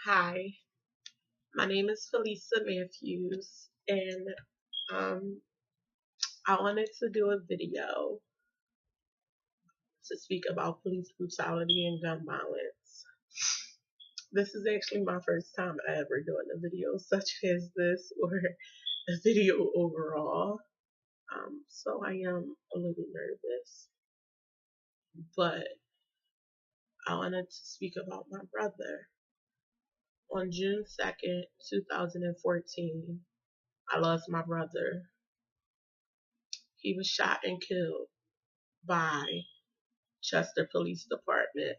Hi, my name is Felisa Matthews, and um, I wanted to do a video to speak about police brutality and gun violence. This is actually my first time ever doing a video such as this or a video overall. So I am a little nervous, but I wanted to speak about my brother. On June 2nd, 2014, I lost my brother. He was shot and killed by Chester Police Department.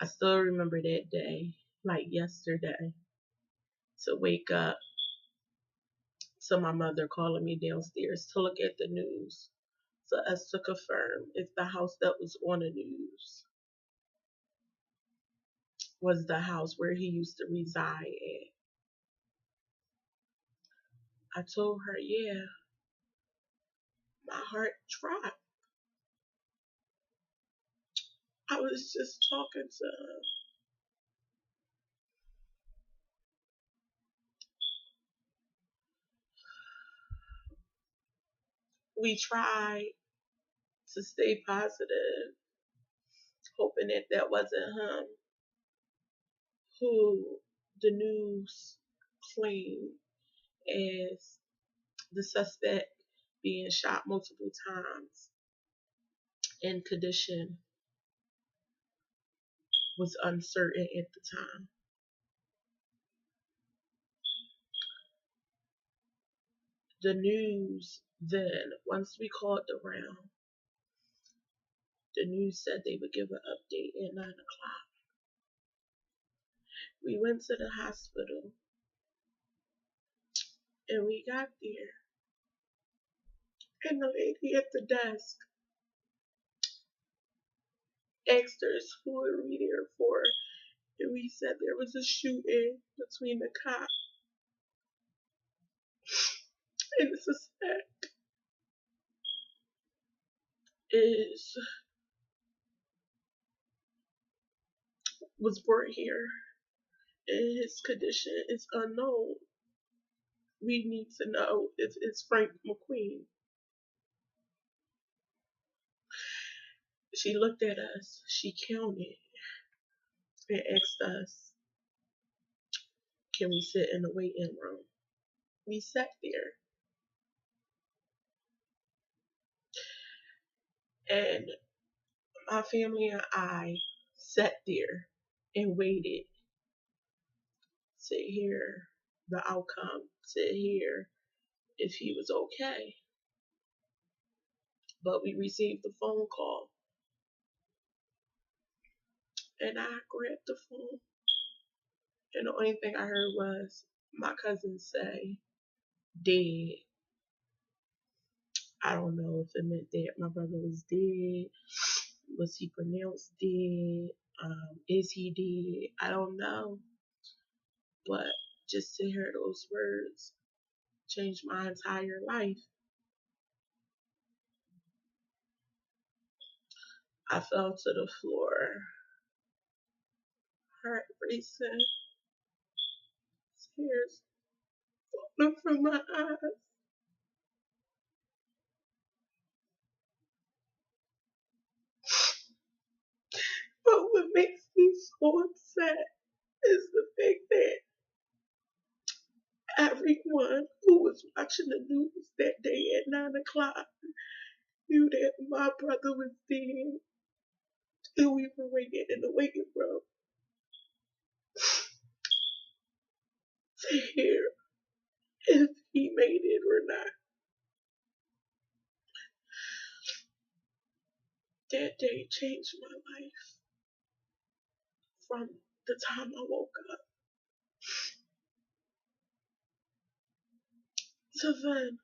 I still remember that day, like yesterday, to wake up to my mother calling me downstairs to look at the news for us to confirm if the house that was on the news was the house where he used to reside at. I told her, yeah, my heart dropped. I was just talking to him. We tried to stay positive, hoping that that wasn't him who the news claimed as the suspect being shot multiple times and condition was uncertain at the time. The news then, once we called around, the news said they would give an update at 9 o'clock. We went to the hospital and we got there, and the lady at the desk asked us who were we there for, and we said there was a shooting between the cop and the suspect is was brought here and his condition is unknown. We need to know if it's Frank McQueen. She looked at us, she counted, and asked us, can we sit in the waiting room? We sat there, and my family and I sat there and waited to hear the outcome, to hear if he was okay. But we received a phone call, and I grabbed the phone, and the only thing I heard was my cousin say, dead. I don't know if it meant that my brother was dead. Was he pronounced dead? Is he dead? I don't know. But just to hear those words changed my entire life. I fell to the floor, heart racing, tears falling from my eyes. But what makes me so upset is the fact that everyone who was watching the news that day at 9 o'clock knew that my brother was dead, and we were waiting in the waiting room to hear if he made it or not. That day changed my life from the time I woke up to then.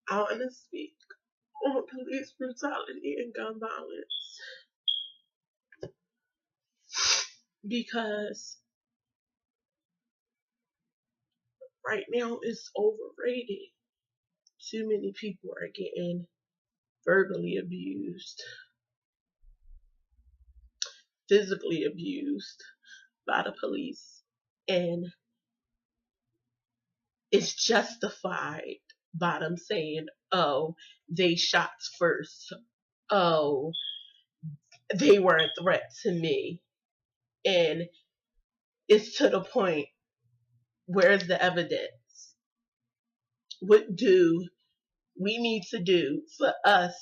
I want to speak on police brutality and gun violence because right now it's overrated. Too many people are getting verbally abused, physically abused by the police, and it's justified by them saying, oh, they shot first. Oh, they were a threat to me. And it's to the point, where's the evidence? What do we need to do for us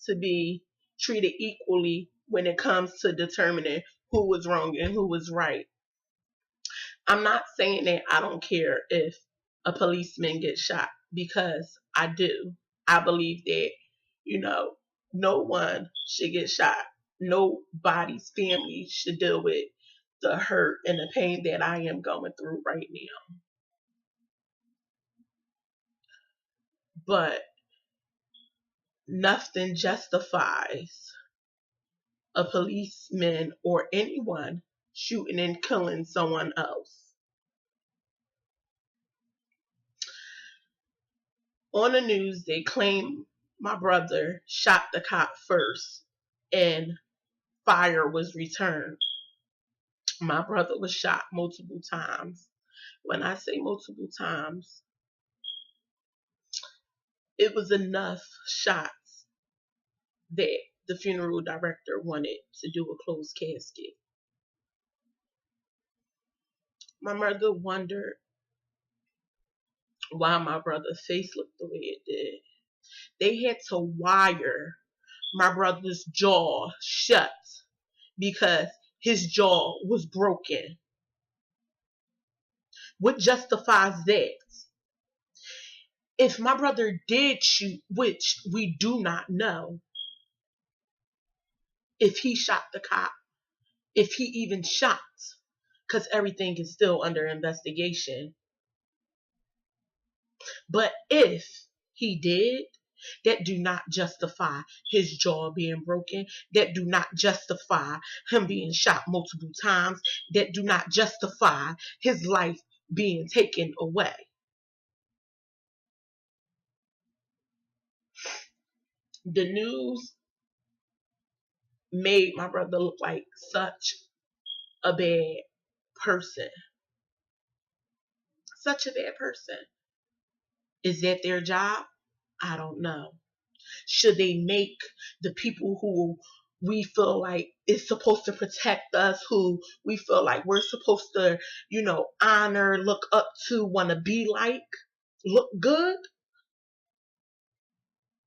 to be treated equally when it comes to determining who was wrong and who was right? I'm not saying that I don't care if a policeman gets shot, because I do. I believe that, no one should get shot. Nobody's family should deal with the hurt and the pain that I am going through right now. But nothing justifies a policeman or anyone shooting and killing someone else. On the news, they claim my brother shot the cop first and fire was returned. My brother was shot multiple times. When I say multiple times, it was enough shots that the funeral director wanted to do a closed casket. My mother wondered why my brother's face looked the way it did. They had to wire my brother's jaw shut because his jaw was broken. What justifies that? If my brother did shoot, which we do not know, if he shot the cop, if he even shot, because everything is still under investigation. But if he did, that do not justify his jaw being broken. That do not justify him being shot multiple times. That do not justify his life being taken away. The news made my brother look like such a bad person. Such a bad person. Is that their job? I don't know. Should they make the people who we feel like is supposed to protect us, who we feel like we're supposed to, honor, look up to, want to be like, look good?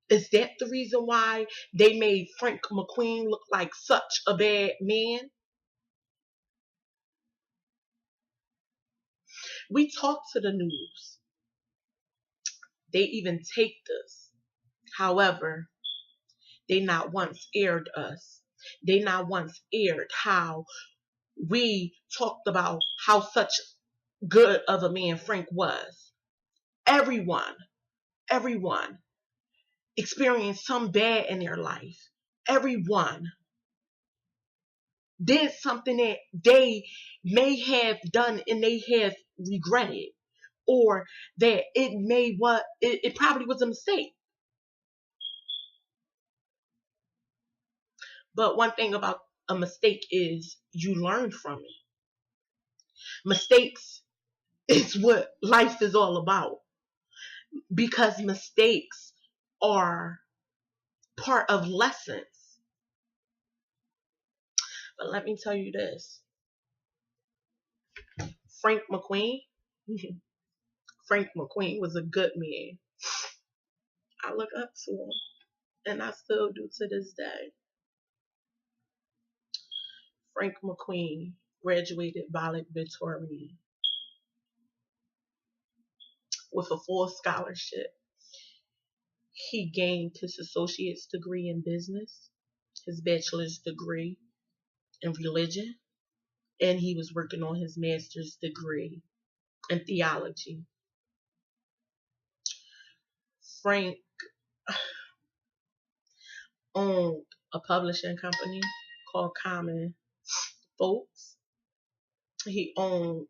Is that the reason why they made Frank McQueen look like such a bad man? We talk to the news. They even taped us. However, they not once aired us. They not once aired how we talked about how such good of a man Frank was. Everyone experienced some bad in their life. Everyone did something that they may have done and they have regretted, or that it probably was a mistake. But one thing about a mistake is you learn from it. Mistakes is what life is all about, because mistakes are part of lessons. But let me tell you this. Frank McQueen, Frank McQueen was a good man. I look up to him, and I still do to this day. Frank McQueen graduated valedictorian with a full scholarship. He gained his associate's degree in business, his bachelor's degree in religion, and he was working on his master's degree in theology. Frank owned a publishing company called Common Folks. He owned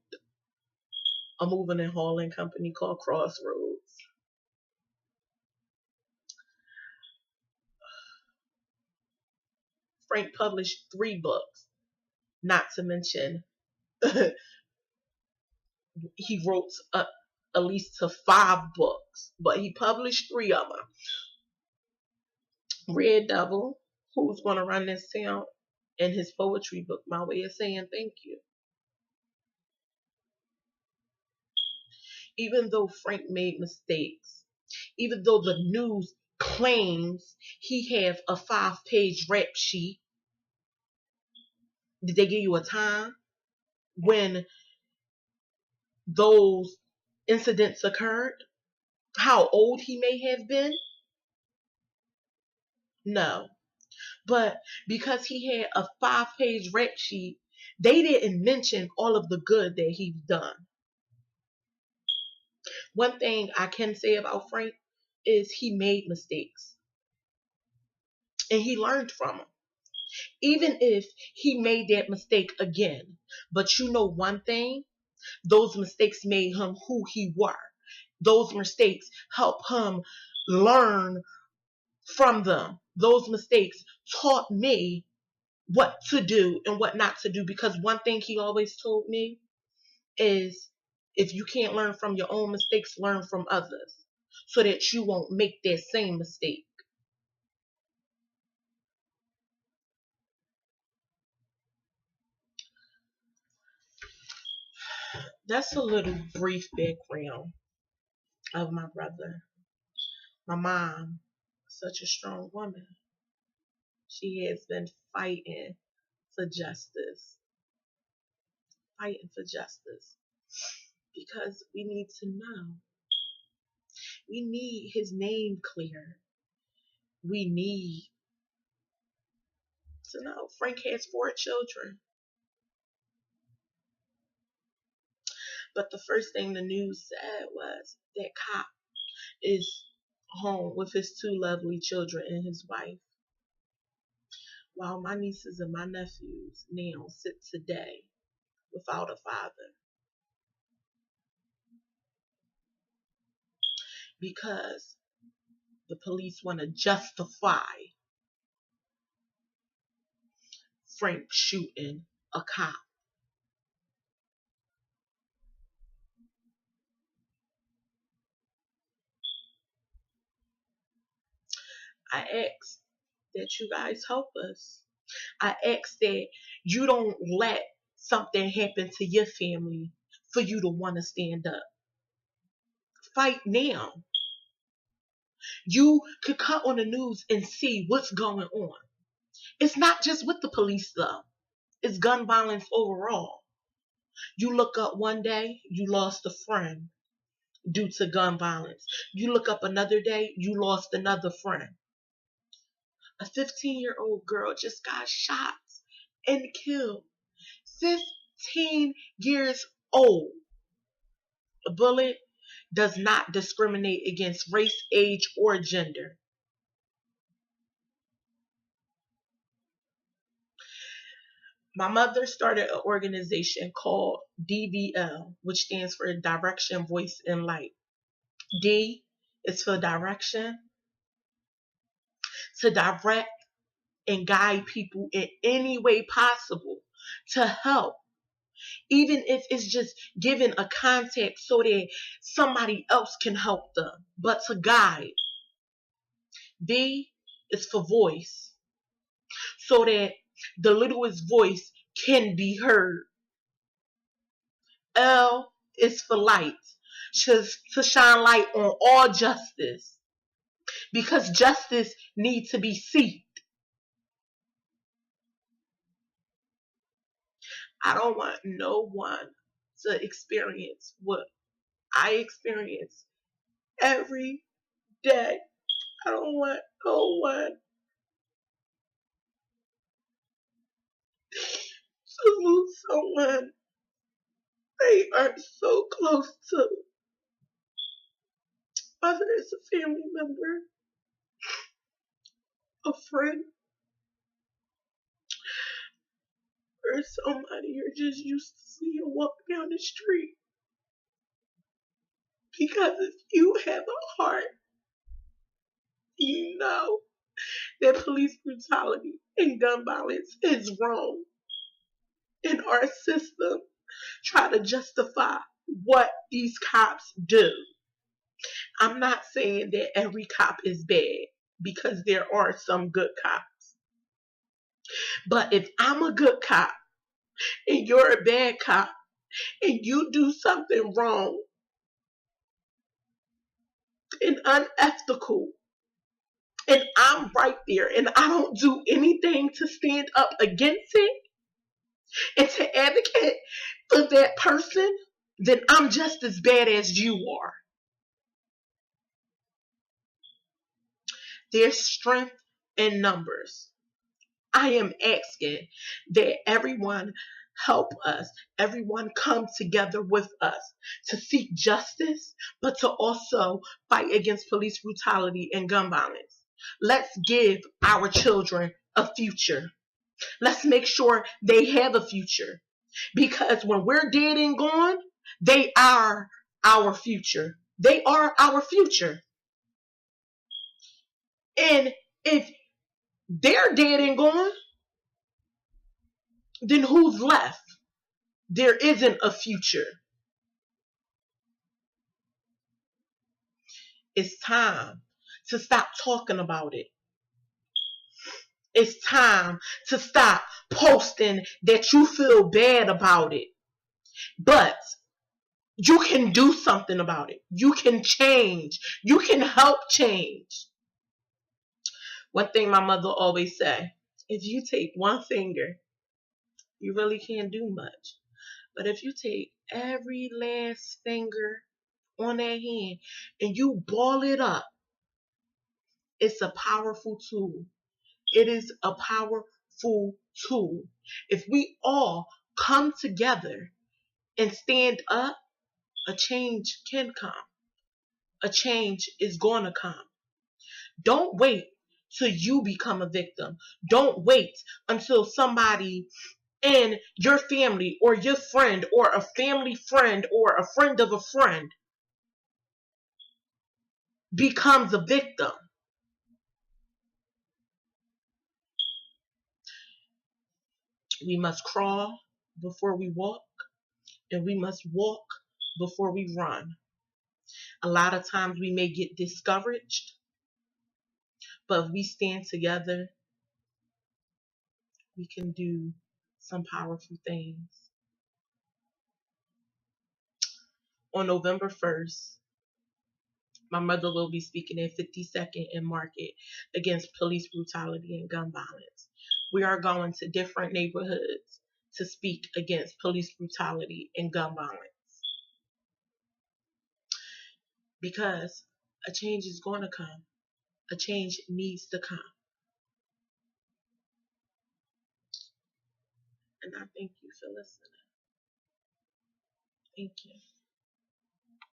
a moving and hauling company called Crossroads. Frank published 3 books, not to mention he wrote at least to 5 books, but he published 3 of them. Red Devil, Who's Gonna Run This Town, and his poetry book, My Way of Saying Thank You. Even though Frank made mistakes, even though the news claims he have a 5-page rap sheet, did they give you a time when those incidents occurred? How old he may have been? No. But because he had a 5-page rap sheet, they didn't mention all of the good that he's done. One thing I can say about Frank is he made mistakes. And he learned from them. Even if he made that mistake again. But you know one thing? Those mistakes made him who he were. Those mistakes helped him learn from them. Those mistakes taught me what to do and what not to do. Because one thing he always told me is, if you can't learn from your own mistakes, learn from others, so that you won't make that same mistake. That's a little brief background of my brother. My mom, such a strong woman. She has been fighting for justice. Fighting for justice. Because we need to know. We need his name cleared. We need to know. Frank has 4 children. But the first thing the news said was that cop is home with his 2 lovely children and his wife, while my nieces and my nephews now sit today without a father, because the police want to justify Frank shooting a cop. I ask that you guys help us. I ask that you don't let something happen to your family for you to want to stand up. Fight now. You could cut on the news and see what's going on. It's not just with the police though. It's gun violence overall. You look up one day, you lost a friend due to gun violence. You look up another day, you lost another friend. A 15-year-old girl just got shot and killed. 15 years old. A bullet does not discriminate against race, age, or gender. My mother started an organization called DVL, which stands for Direction, Voice, and Light. D is for direction, to direct and guide people in any way possible, to help, even if it's just giving a contact so that somebody else can help them, but to guide. V is for voice, so that the littlest voice can be heard. L is for light, to shine light on all justice, because justice needs to be seen. I don't want no one to experience what I experience every day. I don't want no one to lose someone they are so close to, whether it's a family member, a friend, or somebody you're just used to seeing walk down the street. Because if you have a heart, you know that police brutality and gun violence is wrong. And our system try to justify what these cops do. I'm not saying that every cop is bad, because there are some good cops. But if I'm a good cop and you're a bad cop and you do something wrong and unethical, and I'm right there and I don't do anything to stand up against it and to advocate for that person, then I'm just as bad as you are. There's strength in numbers. I am asking that everyone help us, everyone come together with us to seek justice, but to also fight against police brutality and gun violence. Let's give our children a future. Let's make sure they have a future. Because when we're dead and gone, they are our future. They are our future. And if they're dead and gone, then who's left? There isn't a future. It's time to stop talking about it. It's time to stop posting that you feel bad about it. But you can do something about it. You can change. You can help change. One thing my mother always say, if you take one finger, you really can't do much. But if you take every last finger on that hand and you ball it up, it's a powerful tool. It is a powerful tool. If we all come together and stand up, a change can come. A change is going to come. Don't wait till you become a victim. Don't wait until somebody in your family or your friend or a family friend or a friend of a friend becomes a victim. We must crawl before we walk, and we must walk before we run. A lot of times we may get discouraged, but if we stand together, we can do some powerful things. On November 1st, my mother will be speaking at 52nd and Market against police brutality and gun violence. We are going to different neighborhoods to speak against police brutality and gun violence. Because a change is going to come. A change needs to come. And I thank you for listening. Thank you.